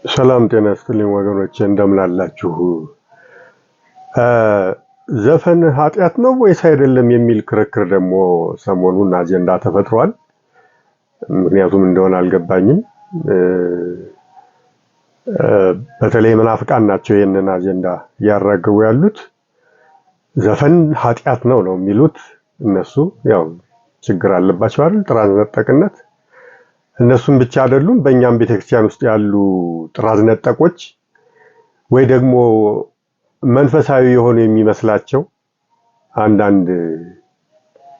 ሰላም ጤና ይስጥልኝ ወገኖቼ እንደምን አላችሁ? ዘፈን ኃጢአት ነው ወይስ አይደለም የሚል ክርክር ደግሞ ሰሞኑን አጀንዳ ተፈጥሯል። ምክንያቱም እንደሆነ አልገባኝም። በተለይ መናፍቃን ናቸው ይህንን አጀንዳ እያራገቡ ያሉት። ዘፈን ኃጢአት ነው የሚሉት እነሱ። ያው ችግር አለባቸው አይደል? ጥራዝ ነጠቅነት። እነሱም ብቻ አይደሉም። በእኛም ቤተክርስቲያን ውስጥ ያሉ ጥራዝ ነጠቆች ወይ ደግሞ መንፈሳዊ የሆኑ የሚመስላቸው አንዳንድ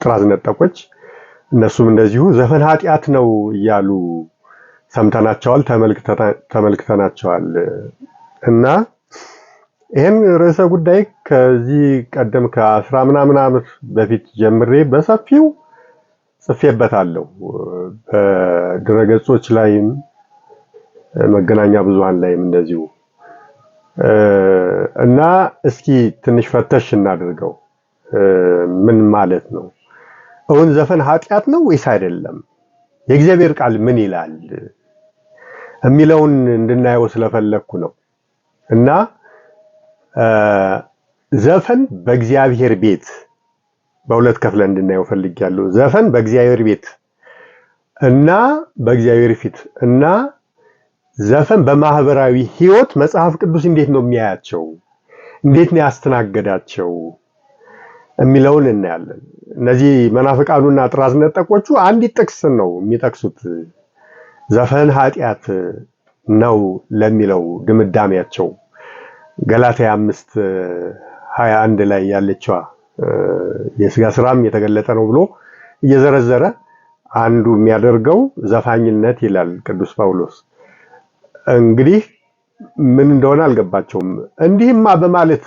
ጥራዝ ነጠቆች እነሱም እንደዚሁ ዘፈን ኃጢአት ነው እያሉ ሰምተናቸዋል፣ ተመልክተናቸዋል። እና ይህን ርዕሰ ጉዳይ ከዚህ ቀደም ከ10 ምናምን ዓመት በፊት ጀምሬ በሰፊው ጽፌበታለሁ። በድረገጾች ላይም መገናኛ ብዙሃን ላይም እንደዚሁ። እና እስኪ ትንሽ ፈተሽ እናድርገው። ምን ማለት ነው? እውን ዘፈን ኃጢአት ነው ወይስ አይደለም? የእግዚአብሔር ቃል ምን ይላል የሚለውን እንድናየው ስለፈለኩ ነው። እና ዘፈን በእግዚአብሔር ቤት በሁለት ከፍለን እንድናየው ፈልጌያለሁ። ዘፈን በእግዚአብሔር ቤት እና በእግዚአብሔር ፊት እና ዘፈን በማህበራዊ ህይወት መጽሐፍ ቅዱስ እንዴት ነው የሚያያቸው፣ እንዴት ነው ያስተናገዳቸው የሚለውን እናያለን። እነዚህ መናፍቃኑና ጥራዝ ነጠቆቹ አንዲት ጥቅስ ነው የሚጠቅሱት፣ ዘፈን ኃጢአት ነው ለሚለው ድምዳሜያቸው ገላትያ 5:21 ላይ ያለችዋ የሥጋ ስራም የተገለጠ ነው ብሎ እየዘረዘረ አንዱ የሚያደርገው ዘፋኝነት ይላል ቅዱስ ጳውሎስ። እንግዲህ ምን እንደሆነ አልገባቸውም። እንዲህማ በማለት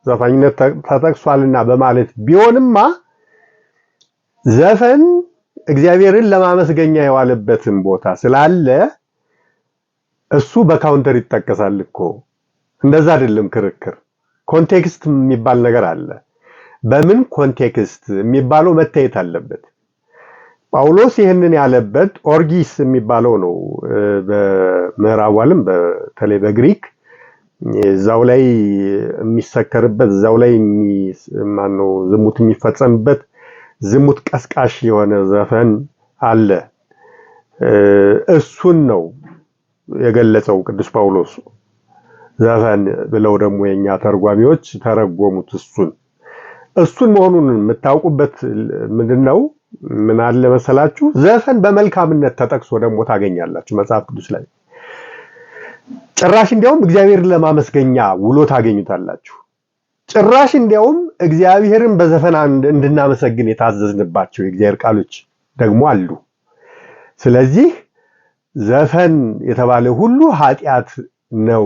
ዘፋኝነት ተጠቅሷልና በማለት ቢሆንማ ዘፈን እግዚአብሔርን ለማመስገኛ የዋለበትን ቦታ ስላለ እሱ በካውንተር ይጠቀሳል እኮ። እንደዛ አይደለም ክርክር። ኮንቴክስት የሚባል ነገር አለ። በምን ኮንቴክስት የሚባለው መታየት አለበት። ጳውሎስ ይህንን ያለበት ኦርጊስ የሚባለው ነው። በምዕራቡ ዓለም በተለይ በግሪክ እዛው ላይ የሚሰከርበት፣ እዛው ላይ ማነው ዝሙት የሚፈጸምበት ዝሙት ቀስቃሽ የሆነ ዘፈን አለ። እሱን ነው የገለጸው ቅዱስ ጳውሎስ። ዘፈን ብለው ደግሞ የኛ ተርጓሚዎች ተረጎሙት እሱን መሆኑን የምታውቁበት ምንድነው? ምን አለ መሰላችሁ? ዘፈን በመልካምነት ተጠቅሶ ደግሞ ታገኛላችሁ መጽሐፍ ቅዱስ ላይ። ጭራሽ እንዲያውም እግዚአብሔርን ለማመስገኛ ውሎ ታገኙታላችሁ። ጭራሽ እንዲያውም እግዚአብሔርን በዘፈን እንድናመሰግን የታዘዝንባቸው የእግዚአብሔር ቃሎች ደግሞ አሉ። ስለዚህ ዘፈን የተባለ ሁሉ ኃጢአት ነው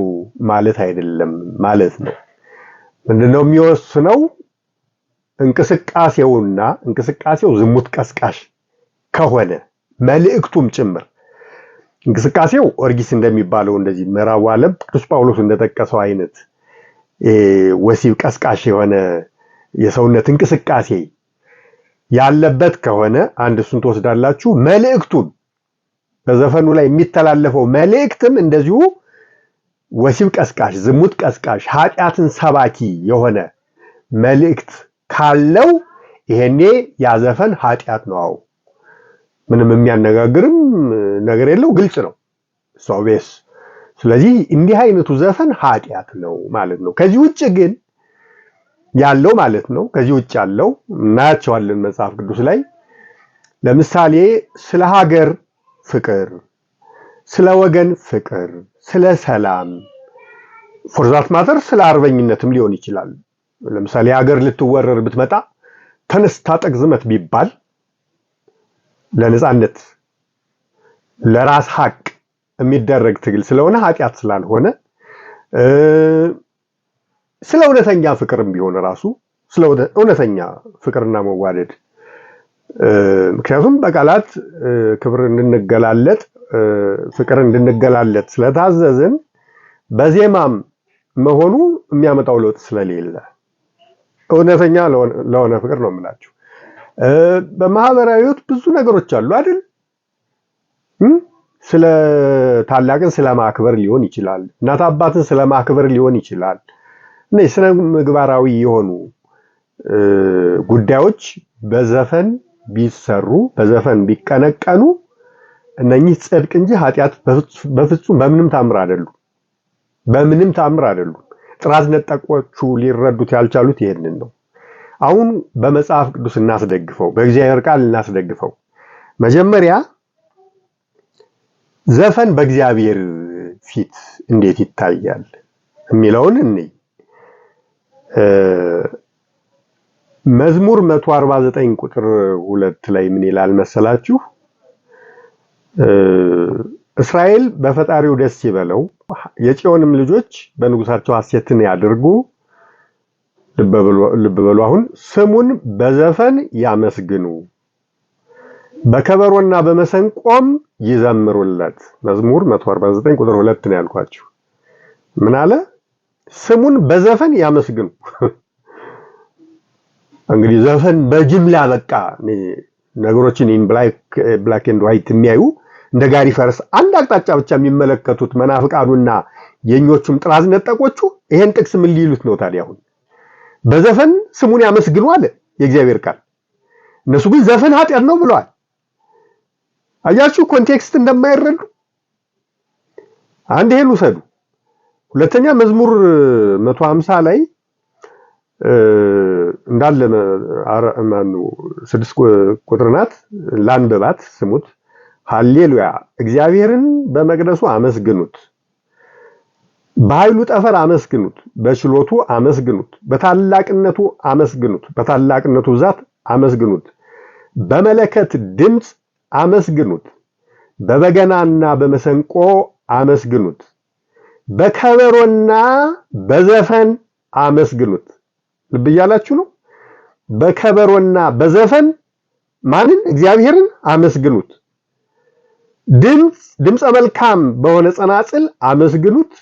ማለት አይደለም ማለት ነው። ምንድነው የሚወስነው? እንቅስቃሴው ዝሙት ቀስቃሽ ከሆነ መልእክቱም ጭምር። እንቅስቃሴው ኦርጊስ እንደሚባለው እንደዚህ ምዕራቡ ዓለም ቅዱስ ጳውሎስ እንደጠቀሰው አይነት ወሲብ ቀስቃሽ የሆነ የሰውነት እንቅስቃሴ ያለበት ከሆነ አንድ እሱን ትወስዳላችሁ። መልእክቱን በዘፈኑ ላይ የሚተላለፈው መልእክትም እንደዚሁ ወሲብ ቀስቃሽ፣ ዝሙት ቀስቃሽ፣ ኃጢአትን ሰባኪ የሆነ መልእክት ካለው ይሄኔ ያዘፈን ኃጢአት ነው። ምንም የሚያነጋግርም ነገር የለው፣ ግልጽ ነው ሶቤስ። ስለዚህ እንዲህ አይነቱ ዘፈን ኃጢአት ነው ማለት ነው። ከዚህ ውጭ ግን ያለው ማለት ነው፣ ከዚህ ውጭ ያለው እናያቸዋለን መጽሐፍ ቅዱስ ላይ። ለምሳሌ ስለ ሀገር ፍቅር፣ ስለ ወገን ፍቅር፣ ስለ ሰላም፣ ፎርዛት ማተር ስለ አርበኝነትም ሊሆን ይችላል። ለምሳሌ ሀገር ልትወረር ብትመጣ ተነስ ታጠቅ ዝመት ቢባል ለነጻነት ለራስ ሀቅ የሚደረግ ትግል ስለሆነ ኃጢአት ስላልሆነ፣ ስለ እውነተኛ ፍቅርም ቢሆን ራሱ ስለ እውነተኛ ፍቅርና መዋደድ፣ ምክንያቱም በቃላት ክብር እንድንገላለጥ ፍቅር እንድንገላለጥ ስለታዘዝን በዜማም መሆኑ የሚያመጣው ለውጥ ስለሌለ እውነተኛ ለሆነ ፍቅር ነው የምላችሁ። በማህበራዊ ህይወት ብዙ ነገሮች አሉ አይደል? ስለ ታላቅን ስለማክበር ሊሆን ይችላል። እናት አባትን ስለማክበር ሊሆን ይችላል። እነዚህ ስነ ምግባራዊ የሆኑ ጉዳዮች በዘፈን ቢሰሩ በዘፈን ቢቀነቀኑ እነኚህ ጽድቅ እንጂ ኃጢአት በፍጹም በምንም ታምር አይደሉም። በምንም ታምር አይደሉም። ጥራዝ ነጠቆቹ ሊረዱት ያልቻሉት ይሄንን ነው። አሁን በመጽሐፍ ቅዱስ እናስደግፈው፣ በእግዚአብሔር ቃል እናስደግፈው። መጀመሪያ ዘፈን በእግዚአብሔር ፊት እንዴት ይታያል የሚለውን እንይ። መዝሙር 149 ቁጥር 2 ላይ ምን ይላል መሰላችሁ? እስራኤል በፈጣሪው ደስ ይበለው፣ የጽዮንም ልጆች በንጉሳቸው ሐሴትን ያድርጉ። ልብ በሉ። አሁን ስሙን በዘፈን ያመስግኑ፣ በከበሮና በመሰንቆም ይዘምሩለት። መዝሙር 149 ቁጥር 2 ነው ያልኳችሁ። ምን አለ? ስሙን በዘፈን ያመስግኑ። እንግዲህ ዘፈን በጅምላ በቃ ነገሮችን ኢን ብላክ ኤንድ ዋይት የሚያዩ እንደ ጋሪ ፈረስ አንድ አቅጣጫ ብቻ የሚመለከቱት መናፍቃኑና የኞቹም ጥራዝ ነጠቆቹ ይሄን ጥቅስ ምን ሊሉት ነው ታዲያ? አሁን በዘፈን ስሙን ያመስግኑ አለ የእግዚአብሔር ቃል። እነሱ ግን ዘፈን ኃጢአት ነው ብለዋል። አያችሁ ኮንቴክስት እንደማይረዱ። አንድ ይሄን ውሰዱ። ሁለተኛ መዝሙር 150 ላይ እንዳለ ማኑ 6 ቁጥር ናት። ላንብባት፣ ስሙት። ሃሌሉያ! እግዚአብሔርን በመቅደሱ አመስግኑት፣ በኃይሉ ጠፈር አመስግኑት፣ በችሎቱ አመስግኑት፣ በታላቅነቱ አመስግኑት፣ በታላቅነቱ ብዛት አመስግኑት፣ በመለከት ድምፅ አመስግኑት፣ በበገናና በመሰንቆ አመስግኑት፣ በከበሮና በዘፈን አመስግኑት። ልብ እያላችሁ ነው። በከበሮና ማንን? እግዚአብሔርን አመስግኑት። ድምፀ መልካም በሆነ ጸናጽል አመስግኑት፣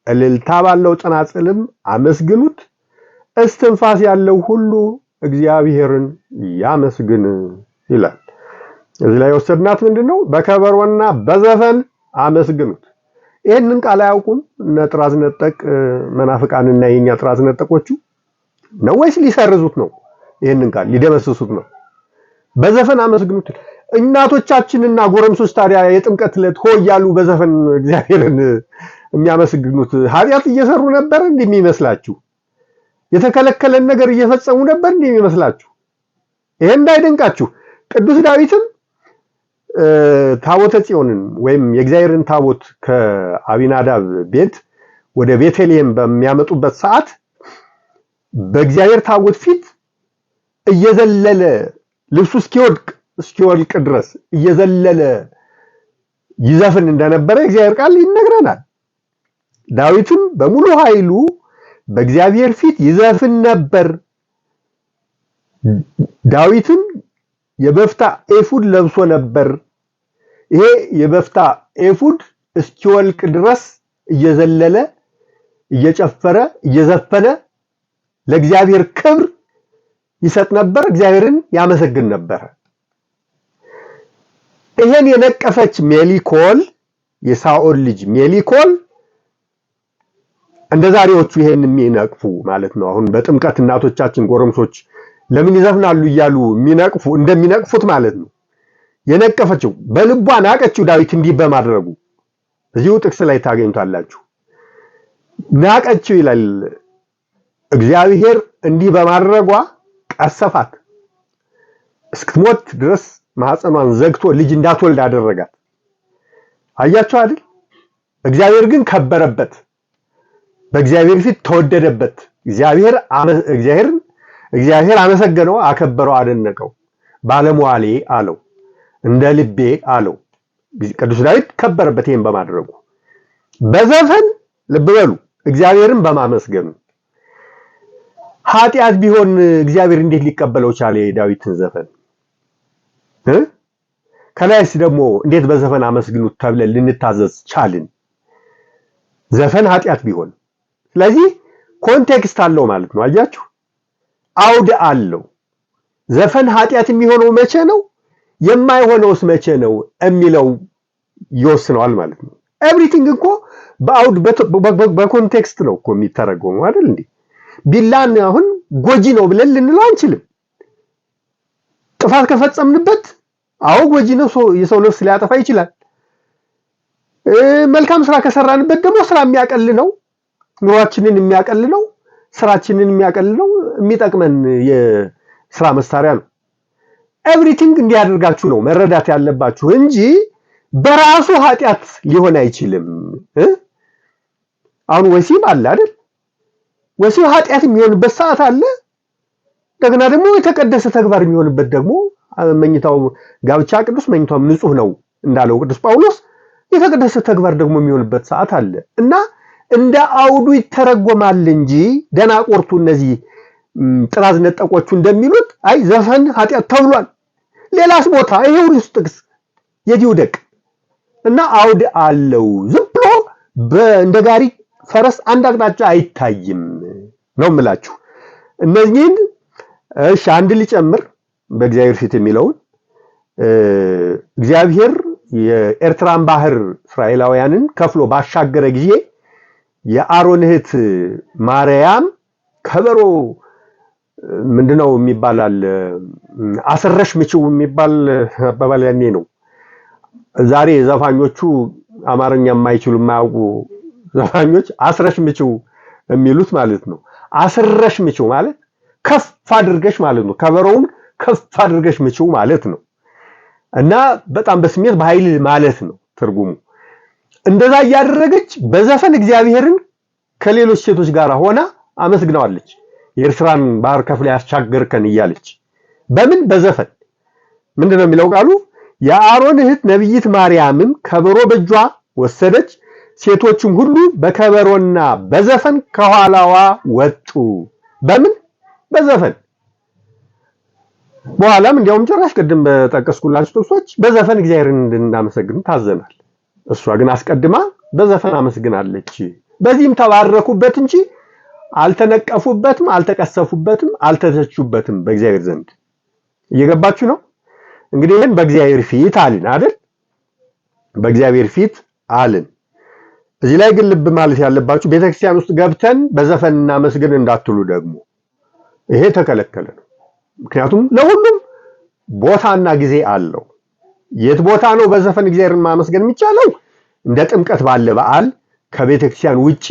እልልታ ባለው ጸናጽልም አመስግኑት። እስትንፋስ ያለው ሁሉ እግዚአብሔርን ያመስግን ይላል። እዚህ ላይ ወሰድናት ምንድነው? በከበሮና በዘፈን አመስግኑት። ይሄንን ቃል አያውቁም እነ ጥራዝ ነጠቅ መናፍቃንና የኛ ጥራዝ ነጠቆቹ ነው ወይስ ሊሰርዙት ነው? ይሄንን ቃል ሊደመስሱት ነው? በዘፈን አመስግኑት። እናቶቻችንና ጎረምሶች ታዲያ የጥምቀት ዕለት ሆ እያሉ በዘፈን እግዚአብሔርን የሚያመስግኑት ኃጢአት እየሰሩ ነበር እንደሚመስላችሁ? የተከለከለን ነገር እየፈጸሙ ነበር እንደሚመስላችሁ? ይሄ እንዳይደንቃችሁ ቅዱስ ዳዊትም ታቦተ ጽዮንን ወይም የእግዚአብሔርን ታቦት ከአቢናዳብ ቤት ወደ ቤተልሔም በሚያመጡበት ሰዓት በእግዚአብሔር ታቦት ፊት እየዘለለ ልብሱ እስኪወልቅ ድረስ እየዘለለ ይዘፍን እንደነበረ እግዚአብሔር ቃል ይነግረናል። ዳዊትም በሙሉ ኃይሉ በእግዚአብሔር ፊት ይዘፍን ነበር። ዳዊትም የበፍታ ኤፉድ ለብሶ ነበር። ይሄ የበፍታ ኤፉድ እስኪወልቅ ድረስ እየዘለለ እየጨፈረ እየዘፈነ ለእግዚአብሔር ክብር ይሰጥ ነበር፣ እግዚአብሔርን ያመሰግን ነበር። ይሄን የነቀፈች ሜሊኮል፣ የሳኦል ልጅ ሜሊኮል እንደዛሬዎቹ ይሄን የሚነቅፉ ማለት ነው። አሁን በጥምቀት እናቶቻችን ጎረምሶች ለምን ይዘፍናሉ እያሉ እንደሚነቅፉት ማለት ነው። የነቀፈችው በልቧ ናቀችው ዳዊት እንዲህ በማድረጉ እዚሁ ጥቅስ ላይ ታገኙታላችሁ። ናቀችው ይላል። እግዚአብሔር እንዲህ በማድረጓ ቀሰፋት፣ እስክትሞት ድረስ ማህፀኗን ዘግቶ ልጅ እንዳትወልድ አደረጋት። አያችሁ አይደል? እግዚአብሔር ግን ከበረበት፣ በእግዚአብሔር ፊት ተወደደበት። እግዚአብሔር አመሰገነው፣ አከበረው፣ አደነቀው። ባለሟሌ አለው፣ እንደ ልቤ አለው። ቅዱስ ዳዊት ከበረበት ይሄን በማድረጉ። በዘፈን ልብ በሉ እግዚአብሔርን በማመስገኑ። ኃጢአት ቢሆን እግዚአብሔር እንዴት ሊቀበለው ቻለ የዳዊትን ዘፈን? ከላይስ ደግሞ እንዴት በዘፈን አመስግኑት ተብለን ልንታዘዝ ቻልን? ዘፈን ኃጢአት ቢሆን። ስለዚህ ኮንቴክስት አለው ማለት ነው። አያችሁ፣ አውድ አለው። ዘፈን ኃጢአት የሚሆነው መቼ ነው? የማይሆነውስ መቼ ነው የሚለው ይወስነዋል ማለት ነው። ኤቭሪቲንግ እኮ በአውድ በኮንቴክስት ነው እኮ የሚተረጎመው አይደል እንዴ? ቢላን አሁን ጎጂ ነው ብለን ልንለው አንችልም። ጥፋት ከፈጸምንበት አዎ ጎጂ ነው፣ የሰው ነፍስ ሊያጠፋ ይችላል። መልካም ስራ ከሰራንበት ደግሞ ስራ የሚያቀል ነው፣ ኑሯችንን የሚያቀል ነው፣ ስራችንን የሚያቀል ነው፣ የሚጠቅመን የስራ መሳሪያ ነው። ኤቭሪቲንግ እንዲያደርጋችሁ ነው መረዳት ያለባችሁ እንጂ በራሱ ኃጢአት ሊሆን አይችልም። አሁን ወሲብ አለ አይደል? ወሲብ ኃጢአት የሚሆንበት ሰዓት አለ። እንደገና ደግሞ የተቀደሰ ተግባር የሚሆንበት ደግሞ መኝታው ጋብቻ ቅዱስ መኝታውም ንጹህ ነው እንዳለው ቅዱስ ጳውሎስ የተቀደሰ ተግባር ደግሞ የሚሆንበት ሰዓት አለ እና እንደ አውዱ ይተረጎማል እንጂ ደናቆርቱ እነዚህ ጥራዝ ነጠቆቹ እንደሚሉት አይ ዘፈን ኃጢአት ተብሏል ሌላስ ቦታ ይሄው ውስጥ ጥቅስ የዲውደቅ እና አውድ አለው። ዝም ብሎ እንደ ጋሪ ፈረስ አንድ አቅጣጫ አይታይም ነው የምላችሁ። እነዚህን እሺ አንድ ሊጨምር በእግዚአብሔር ፊት የሚለውን እግዚአብሔር የኤርትራን ባህር እስራኤላውያንን ከፍሎ ባሻገረ ጊዜ የአሮን እህት ማርያም ከበሮ ምንድነው የሚባላል አስረሽ ምችው የሚባል አባባል ያኔ ነው። ዛሬ ዘፋኞቹ አማርኛ የማይችሉ የማያውቁ ዘፋኞች አስረሽ ምችው የሚሉት ማለት ነው። አስረሽ ምችው ማለት ከፍ አድርገሽ ማለት ነው። ከበሮውን ከፍ አድርገሽ ምችው ማለት ነው እና በጣም በስሜት በኃይል ማለት ነው ትርጉሙ። እንደዛ እያደረገች በዘፈን እግዚአብሔርን ከሌሎች ሴቶች ጋር ሆና አመስግናዋለች። የኤርትራን ባህር ከፍላ ያስቻገርከን እያለች በምን በዘፈን ምንድነው የሚለው ቃሉ? የአሮን እህት ነብይት ማርያምም ከበሮ በእጇ ወሰደች፣ ሴቶችም ሁሉ በከበሮና በዘፈን ከኋላዋ ወጡ። በምን በዘፈን። በኋላም እንዲያውም ጭራሽ ቅድም በጠቀስኩላችሁ ጥቅሶች በዘፈን እግዚአብሔርን እንድናመሰግን ታዘናል። እሷ ግን አስቀድማ በዘፈን አመስግናለች። በዚህም ተባረኩበት እንጂ አልተነቀፉበትም፣ አልተቀሰፉበትም፣ አልተተቹበትም በእግዚአብሔር ዘንድ። እየገባችሁ ነው? እንግዲህ ይሄን በእግዚአብሔር ፊት አልን አይደል? በእግዚአብሔር ፊት አልን። እዚህ ላይ ግን ልብ ማለት ያለባችሁ ቤተክርስቲያን ውስጥ ገብተን በዘፈን እናመስግን እንዳትሉ ደግሞ ይሄ ተከለከለ ነው። ምክንያቱም ለሁሉም ቦታና ጊዜ አለው። የት ቦታ ነው በዘፈን እግዚአብሔርን ማመስገን የሚቻለው? እንደ ጥምቀት ባለ በዓል ከቤተክርስቲያን ውጪ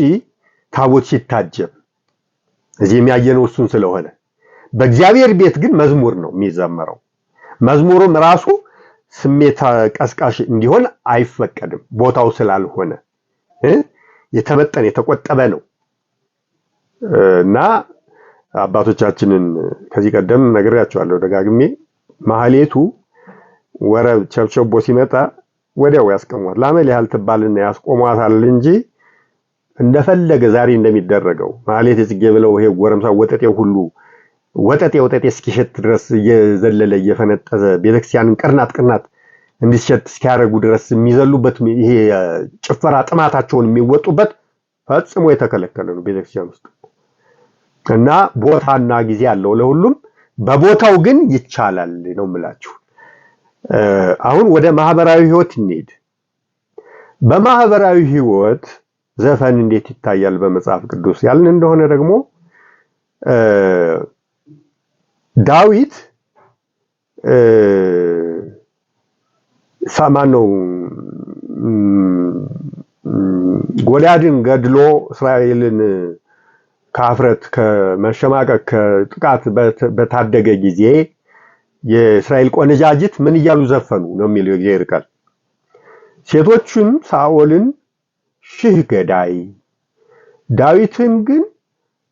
ታቦት ሲታጀብ እዚህ የሚያየነው እሱን ስለሆነ፣ በእግዚአብሔር ቤት ግን መዝሙር ነው የሚዘመረው። መዝሙሩም ራሱ ስሜት ቀስቃሽ እንዲሆን አይፈቀድም፣ ቦታው ስላልሆነ የተመጠነ የተቆጠበ ነው እና አባቶቻችንን ከዚህ ቀደም ነግሬያቸዋለሁ ደጋግሜ። ማህሌቱ ወረብ ቸብቸቦ ሲመጣ ወዲያው ያስቆሟል። ላመል ያህል ትባልና ያስቆሟታል እንጂ እንደፈለገ ዛሬ እንደሚደረገው ማህሌት የጽጌ ብለው ይሄ ጎረምሳ ወጠጤው ሁሉ ወጠጤ እስኪሸት ድረስ እየዘለለ እየፈነጠዘ ቤተክርስቲያንን ቅርናት እንዲሸት እስኪያረጉ ድረስ የሚዘሉበት ይሄ ጭፈራ ጥማታቸውን የሚወጡበት ፈጽሞ የተከለከለ ነው ቤተክርስቲያን ውስጥ እና ቦታና ጊዜ አለው ለሁሉም። በቦታው ግን ይቻላል ነው የምላችሁ። አሁን ወደ ማህበራዊ ህይወት እንሂድ። በማህበራዊ ህይወት ዘፈን እንዴት ይታያል በመጽሐፍ ቅዱስ ያልን እንደሆነ ደግሞ ዳዊት ሳማነው ጎልያድን ገድሎ እስራኤልን ከአፍረት ከመሸማቀቅ ከጥቃት በታደገ ጊዜ የእስራኤል ቆነጃጅት ምን እያሉ ዘፈኑ ነው የሚለው የእግዚአብሔር ቃል። ሴቶቹን ሳኦልን 1000 ገዳይ ዳዊትን ግን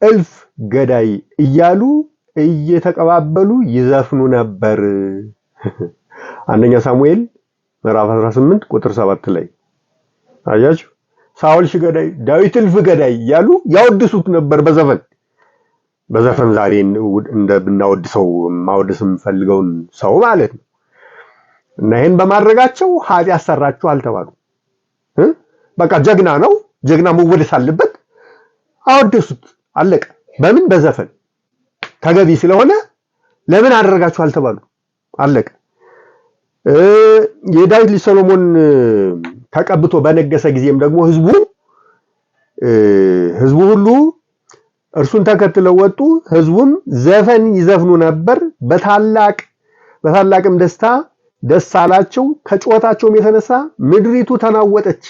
1000 ገዳይ እያሉ እየተቀባበሉ ይዘፍኑ ነበር። አንደኛ ሳሙኤል ምዕራፍ 18 ቁጥር 7 ላይ አያችሁ። ሳኦል 1000 ገዳይ ዳዊት 1000 ገዳይ እያሉ ያወድሱት ነበር በዘፈን ዛሬ እንደብናወድሰው ማወድስም ፈልገውን ሰው ማለት ነው። እና ይሄን በማድረጋቸው ኃጢአት ሰራችሁ አልተባሉ። በቃ ጀግና ነው፣ ጀግና መወደስ አለበት፣ አወደሱት አለቀ። በምን በዘፈን ተገቢ ስለሆነ ለምን አደረጋችሁ አልተባሉ፣ አለቀ። የዳዊት ልጅ ሰሎሞን ተቀብቶ በነገሰ ጊዜም ደግሞ ህዝቡ ሁሉ እርሱን ተከትለው ወጡ። ህዝቡም ዘፈን ይዘፍኑ ነበር፣ በታላቅም ደስታ ደስ አላቸው። ከጩኸታቸውም የተነሳ ምድሪቱ ተናወጠች።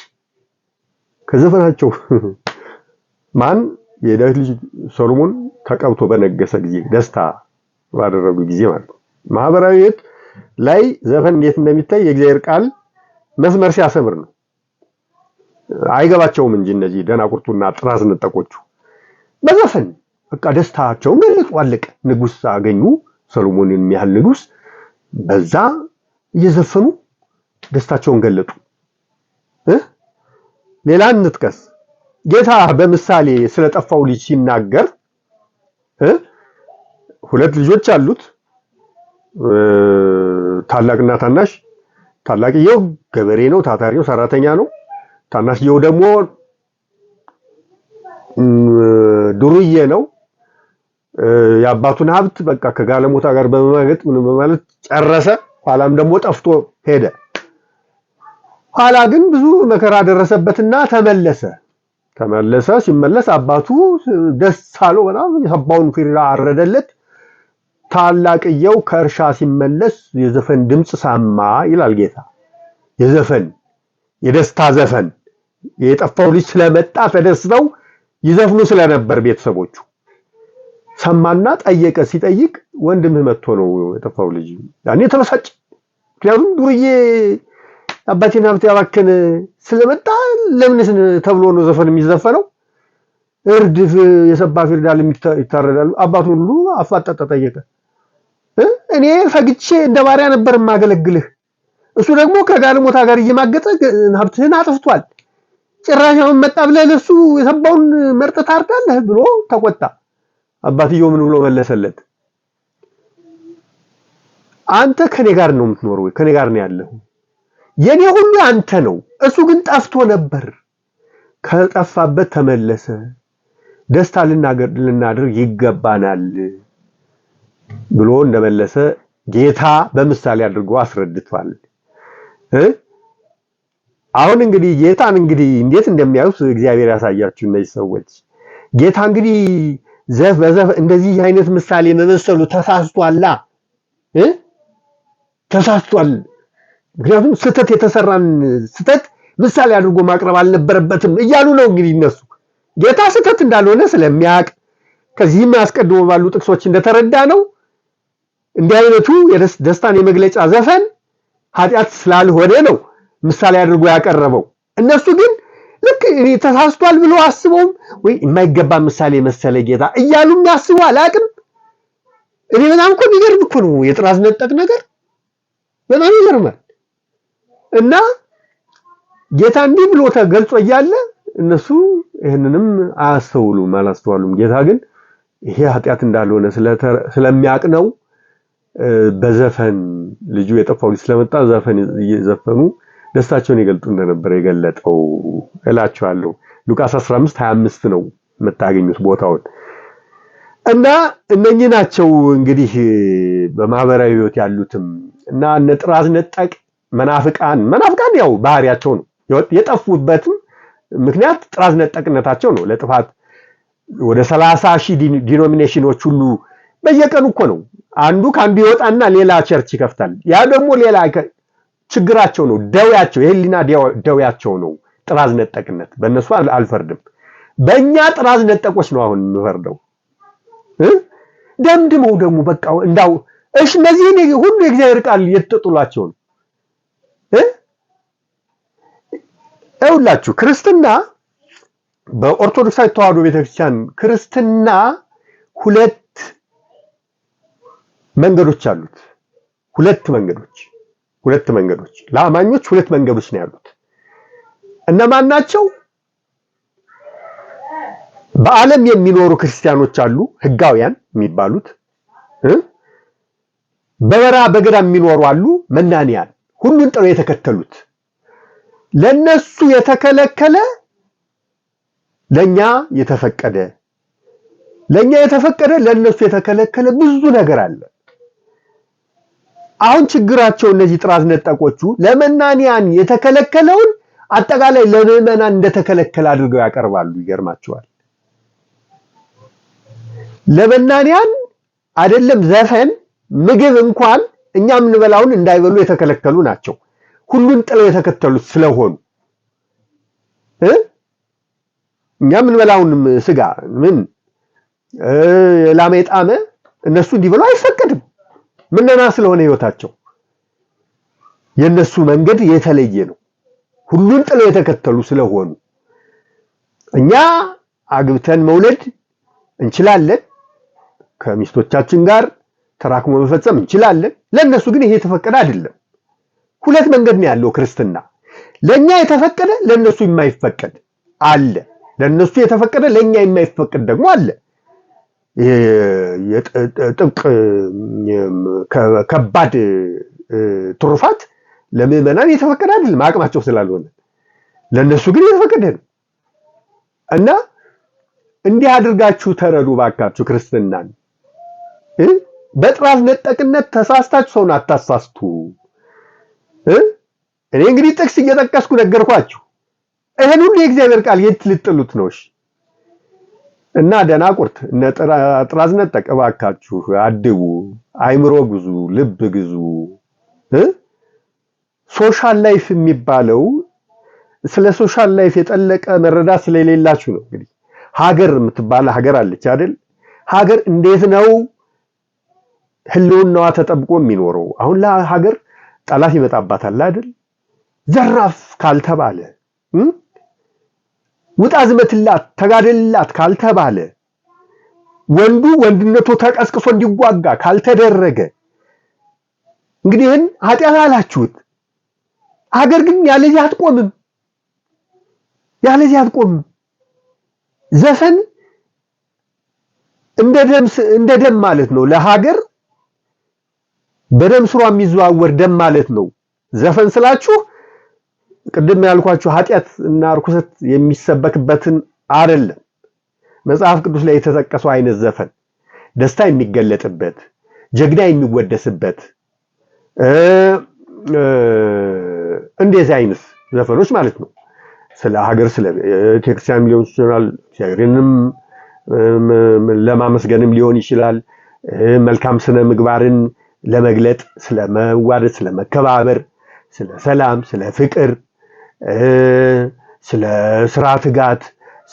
ከዘፈናቸው ማን? የዳዊት ልጅ ሰሎሞን ተቀብቶ በነገሰ ጊዜ ደስታ ባደረጉ ጊዜ ማለት ነው። ማህበራዊ ህይወት ላይ ዘፈን እንዴት እንደሚታይ የእግዚአብሔር ቃል መስመር ሲያሰምር ነው። አይገባቸውም እንጂ እነዚህ ደናቁርቱና ጥራዝ ነጠቆቹ በዘፈን በቃ ደስታቸውን ገለጹ። አለቀ። ንጉስ አገኙ፣ ሰሎሞንን የሚያህል ንጉስ፣ በዛ እየዘፈኑ ደስታቸውን ገለጡ። ሌላ እንጥቀስ። ጌታ በምሳሌ ስለጠፋው ልጅ ሲናገር ሁለት ልጆች አሉት፣ ታላቅና ታናሽ። ታላቅየው ገበሬ ነው፣ ታታሪ ነው፣ ሰራተኛ ነው። ታናሽየው ደግሞ ዱርዬ ነው። የአባቱን ሀብት በቃ ከጋለሞታ ጋር በመማገጥ ምን በማለት ጨረሰ። ኋላም ደግሞ ጠፍቶ ሄደ። ኋላ ግን ብዙ መከራ ደረሰበትና ተመለሰ። ሲመለስ አባቱ ደስ አለው፣ በጣም የሰባውን ፍሪዳ አረደለት። ታላቅየው ከእርሻ ሲመለስ የዘፈን ድምጽ ሰማ ይላል ጌታ። የደስታ ዘፈን፣ የጠፋው ልጅ ስለመጣ ተደስተው ይዘፍኑ ስለነበር ቤተሰቦቹ ሰማና ጠየቀ። ሲጠይቅ ወንድምህ መጥቶ ነው የጠፋው ልጅ። ያኔ ተበሳጭ። ምክንያቱም ዱርዬ አባቴን ሀብት ያባከነ ስለመጣ ለምን ተብሎ ነው ዘፈን የሚዘፈነው? እርድፍ የሰባ ፊርዳል ይታረዳል። አባቱን ሁሉ አፋጠጠ፣ ጠየቀ። እኔ ፈግቼ እንደ ባሪያ ነበር የማገለግልህ፣ እሱ ደግሞ ከጋለሞታ ጋር እየማገጠ ሀብትህን አጥፍቷል። ጭራሻውን መጣ ብለህ ለሱ የሰባውን መርጠህ ታርዳለህ ብሎ ተቆጣ። አባትየው ምን ብሎ መለሰለት? አንተ ከኔ ጋር ነው የምትኖረው፣ ከኔ ጋር ነው ያለው፣ የኔ ሁሉ አንተ ነው። እሱ ግን ጠፍቶ ነበር፣ ከጠፋበት ተመለሰ። ደስታ ልናደርግ ይገባናል ብሎ እንደመለሰ ጌታ በምሳሌ አድርጎ አስረድቷል። አሁን እንግዲህ ጌታን እንዴት እንደሚያዩት እግዚአብሔር ያሳያችሁ እነዚህ ሰዎች። ጌታ እንግዲህ በዘፍ እንደዚህ አይነት ምሳሌ መመሰሉ ተሳስቷል። ምክንያቱም ስህተት የተሰራን ስህተት ምሳሌ አድርጎ ማቅረብ አልነበረበትም እያሉ ነው እንግዲህ እነሱ። ጌታ ስህተት እንዳልሆነ ስለሚያውቅ ከዚህም አስቀድሞ ባሉ ጥቅሶች እንደተረዳ ነው እንዲህ አይነቱ ደስታን የመግለጫ ዘፈን ኃጢአት ስላልሆነ ነው ምሳሌ አድርጎ ያቀረበው። እነሱ ግን ልክ ተሳስቷል ብሎ አስበውም ወይ የማይገባ ምሳሌ መሰለ ጌታ እያሉም ያስቡ አላቅም። እኔ በጣም እኮ የሚገርም እኮ ነው የጥራዝ ነጠቅ ነገር፣ በጣም ይገርማል። እና ጌታ እንዲህ ብሎ ተገልጾ እያለ እነሱ ይህንንም አላስተዋሉም። ጌታ ግን ይሄ ኃጢአት እንዳልሆነ ስለሚያውቅ ነው በዘፈን ልጁ የጠፋው ልጅ ስለመጣ ዘፈን እየዘፈኑ ደስታቸውን ይገልጡ እንደነበር የገለጠው እላችኋለሁ። ሉቃስ 15:25 ነው የምታገኙት ቦታውን። እና እነኚህ ናቸው እንግዲህ በማህበራዊ ህይወት ያሉትም እና እነ ጥራዝ ነጠቅ መናፍቃን ያው ባህሪያቸው ነው። የጠፉበትም ምክንያት ጥራዝ ነጠቅነታቸው ነው። ለጥፋት ወደ 30,000 ዲኖሚኔሽኖች ሁሉ በየቀኑ እኮ ነው። አንዱ ካንዱ ይወጣና ሌላ ቸርች ይከፍታል። ያ ደግሞ ሌላ ችግራቸው ነው፣ ደውያቸው፣ የህሊና ደውያቸው ነው ጥራዝ ነጠቅነት። በእነሱ አልፈርድም፣ በእኛ ጥራዝ ነጠቆች ነው አሁን የምፈርደው። ደምድመው ደግሞ በቃ እንዳው እሺ እነዚህ ሁሉ የእግዚአብሔር ቃል የተጥሏቸው ነው። ይኸውላችሁ ክርስትና በኦርቶዶክሳዊ ተዋሕዶ ቤተክርስቲያን ክርስትና ሁለት መንገዶች አሉት። ሁለት መንገዶች ለአማኞች ሁለት መንገዶች ነው ያሉት። እነማን ናቸው? በዓለም የሚኖሩ ክርስቲያኖች አሉ፣ ህጋውያን የሚባሉት። በበረሃ በገዳም የሚኖሩ አሉ፣ መናንያን፣ ሁሉን ጥለው የተከተሉት። ለነሱ የተከለከለ ለኛ የተፈቀደ፣ ለኛ የተፈቀደ ለነሱ የተከለከለ ብዙ ነገር አለ። አሁን ችግራቸው እነዚህ ጥራዝ ነጠቆቹ ለመናንያን የተከለከለውን አጠቃላይ ለምዕመናን እንደተከለከለ አድርገው ያቀርባሉ። ይገርማቸዋል። ለመናንያን አይደለም ዘፈን ምግብ እንኳን እኛ የምንበላውን እንዳይበሉ የተከለከሉ ናቸው። ሁሉን ጥለው የተከተሉት ስለሆኑ እኛ የምንበላውን ስጋ ምን ላም የጣመ እነሱ እንዲበሉ አይፈቀድም። ምንና ስለሆነ ህይወታቸው የነሱ መንገድ የተለየ ነው። ሁሉን ጥለው የተከተሉ ስለሆኑ እኛ አግብተን መውለድ እንችላለን፣ ከሚስቶቻችን ጋር ተራክሞ መፈጸም እንችላለን። ለነሱ ግን ይሄ የተፈቀደ አይደለም። ሁለት መንገድ ነው ያለው ክርስትና። ለኛ የተፈቀደ ለነሱ የማይፈቀድ አለ። ለነሱ የተፈቀደ ለኛ የማይፈቀድ ደግሞ አለ። ጥብቅ ከባድ ትሩፋት ለምዕመናን የተፈቀደ አይደለም አቅማቸው ስላልሆነ፣ ለነሱ ግን የተፈቀደ ነው። እና እንዲህ አድርጋችሁ ተረዱ ባካችሁ ክርስትናን። በጥራዝ ነጠቅነት ተሳስታችሁ ሰውን አታሳስቱ። እኔ እንግዲህ ጥቅስ እየጠቀስኩ ነገርኳችሁ። ይሄን ሁሉ የእግዚአብሔር ቃል የት ልጥሉት ነው? እሺ። እና ደናቁርት እነ ጥራዝ ነጠቅ ባካችሁ አድቡ፣ አይምሮ ግዙ፣ ልብ ግዙ። ሶሻል ላይፍ የሚባለው ስለ ሶሻል ላይፍ የጠለቀ መረዳት ስለሌላችሁ ነው። እንግዲህ ሀገር የምትባል ሀገር አለች አይደል? ሀገር እንዴት ነው ህልውናዋ ተጠብቆ የሚኖረው? አሁን ለሀገር ጠላት ይመጣባታል አይደል? ዘራፍ ካልተባለ ውጣ ዝመትላት ተጋደልላት ካልተባለ ወንዱ ወንድነቱ ተቀስቅሶ እንዲዋጋ ካልተደረገ እንግዲህ ይህን ኃጢአት አላችሁት። ሀገር ግን ያለዚህ አትቆምም፣ ያለዚህ አትቆምም። ዘፈን እንደ ደም ማለት ነው ለሀገር፣ በደም ስሯ የሚዘዋወር ደም ማለት ነው። ዘፈን ስላችሁ ቅድም ያልኳችሁ ኃጢአት እና ርኩሰት የሚሰበክበትን አይደለም። መጽሐፍ ቅዱስ ላይ የተጠቀሰው አይነት ዘፈን ደስታ የሚገለጥበት፣ ጀግና የሚወደስበት እንደዚህ አይነት ዘፈኖች ማለት ነው። ስለ ሀገር ስለ ቤተክርስቲያን ሊሆን ይችላል፣ እግዚአብሔርንም ለማመስገንም ሊሆን ይችላል። መልካም ስነ ምግባርን ለመግለጥ፣ ስለ መዋደድ፣ ስለ መከባበር፣ ስለ ሰላም፣ ስለ ፍቅር፣ ስለ ስራ ትጋት፣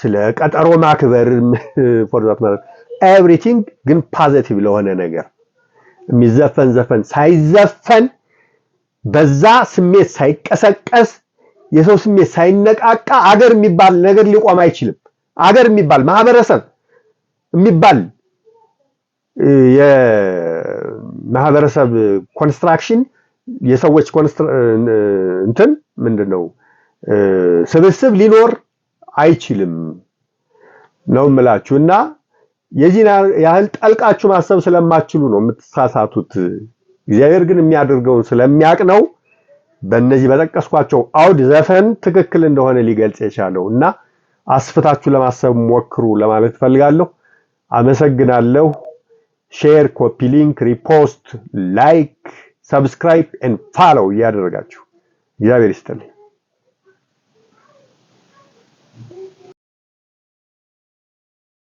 ስለ ቀጠሮ ማክበር ፎርዛት ማለት ኤቭሪቲንግ ግን ፖዚቲቭ ለሆነ ነገር የሚዘፈን ዘፈን ሳይዘፈን በዛ ስሜት ሳይቀሰቀስ የሰው ስሜት ሳይነቃቃ አገር የሚባል ነገር ሊቆም አይችልም። አገር የሚባል ማህበረሰብ የሚባል የማህበረሰብ ኮንስትራክሽን የሰዎች እንትን ምንድነው ስብስብ ሊኖር አይችልም ነው የምላችሁና የዚህን ያህል ጠልቃችሁ ማሰብ ስለማትችሉ ነው የምትሳሳቱት። እግዚአብሔር ግን የሚያደርገውን ስለሚያውቅ ነው በእነዚህ በጠቀስኳቸው አውድ ዘፈን ትክክል እንደሆነ ሊገልጽ የቻለውና አስፍታችሁ ለማሰብ ሞክሩ ለማለት ፈልጋለሁ። አመሰግናለሁ። ሼር፣ ኮፒ ሊንክ፣ ሪፖስት፣ ላይክ፣ ሰብስክራይብ ኤንድ ፎሎው እያደረጋችሁ እግዚአብሔር ይስጥልኝ።